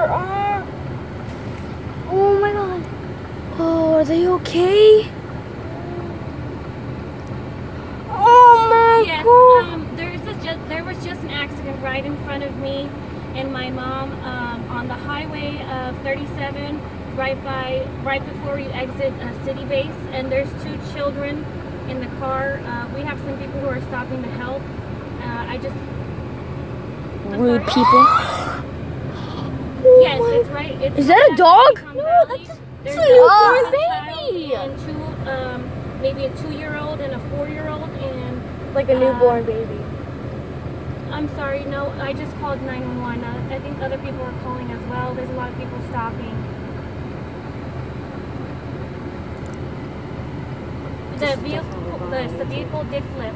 your arm. Oh my god. Oh, are they okay? Oh my Yes, god. there was just an accident right in front of me and my mom on the highway of 37, right before you exit City Base, and there's 2 children in the car. We have some people who are stopping to help. Rude people. Yes, it's right. Is that a dog? No, that's There's a a newborn child baby. and 2, maybe a 2-year-old and a 4-year-old, and Like a newborn baby. I'm sorry, no, I just called 911. I think other people are calling as well. There's a lot of people stopping. The vehicle did flip.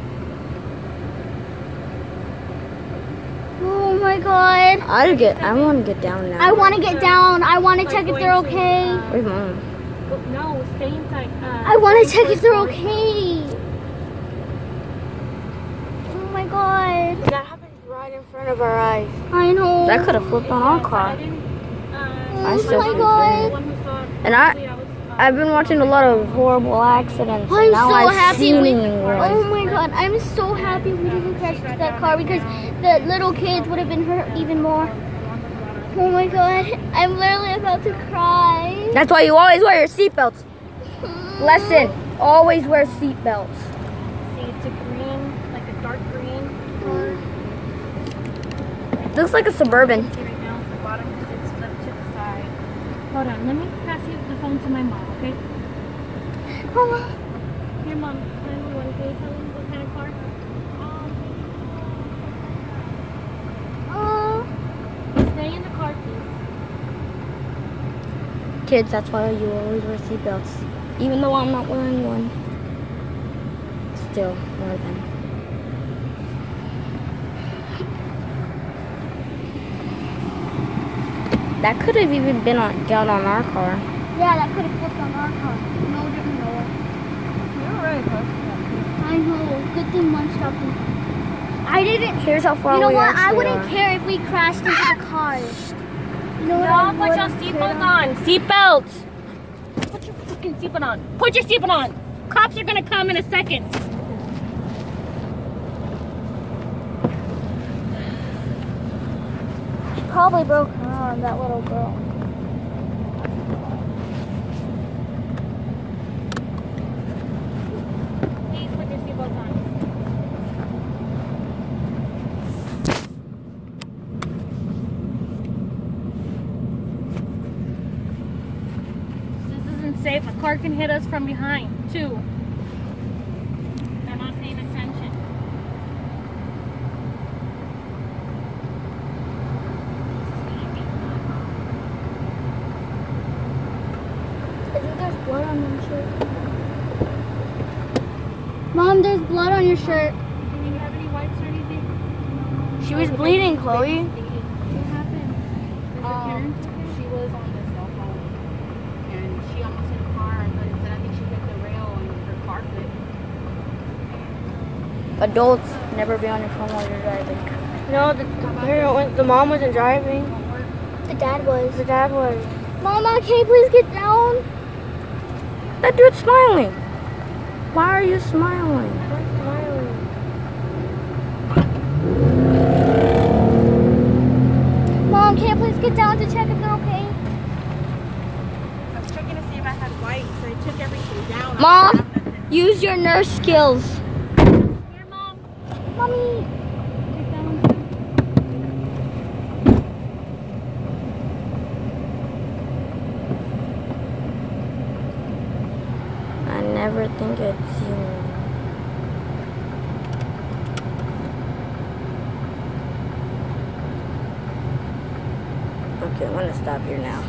Oh my god. I want to get down now. I want to get down. I want to check if they're okay. Where's Mom? No, stay inside. I want to check if they're okay. Oh my god. That happened right in front of our eyes. I know. That could have flipped on our car. Oh still my feel god. And I've been watching a lot of horrible accidents. I'm and now so I've happy seen we. one. Oh my god, I'm so happy we didn't crash into that car because the little kids would have been hurt even more. Oh my god, I'm literally about to cry. That's why you always wear your seatbelts. Lesson: always wear seatbelts. See, it's a green, like a dark green car. Looks like a Suburban. See right now at the bottom because it's flipped to the side. Hold on, let me pass you the phone to my mom, okay? Mama. Here, Mom. Can you tell them what kind of car? Stay in the car, please. Kids, that's why you always wear seatbelts. Even though I'm not wearing one. Still, wear them. That could have even got on our car. Yeah, that could have flipped on our car. No, it didn't know it. You're really close to that. I know. Good thing one stopped me. I didn't. Here's how far You know we what? I actually wouldn't are. care if we crashed into the cars. You know what? Y'all put your seatbelt on. Seatbelt. Put your fucking seatbelt on. Put your seatbelt on. Cops are gonna come in a second. She probably broke her arm, that little girl. Please put your seatbelt on. This isn't safe. A car can hit us from behind, too. They're not paying attention. I think there's blood on your shirt. Mom, there's blood on your shirt. Do you have any wipes or anything? She was bleeding, Chloe. What happened? Is your parents okay? She was on the cell phone and she almost hit a car, but instead I think she hit the rail and her car flipped. Adults, never be on your phone while you're driving. No, the mom wasn't driving. The dad was. The dad was. Mama, can you please get down? That dude's smiling. Why are you smiling? I'm smiling. Mom, can you please get down to check if they're okay? I was checking to see if I had wipes. I took everything down. Mom, use your nurse skills. Here, Mom. Mommy. Take that one. I never think I'd see one. Okay, I'm gonna stop here now.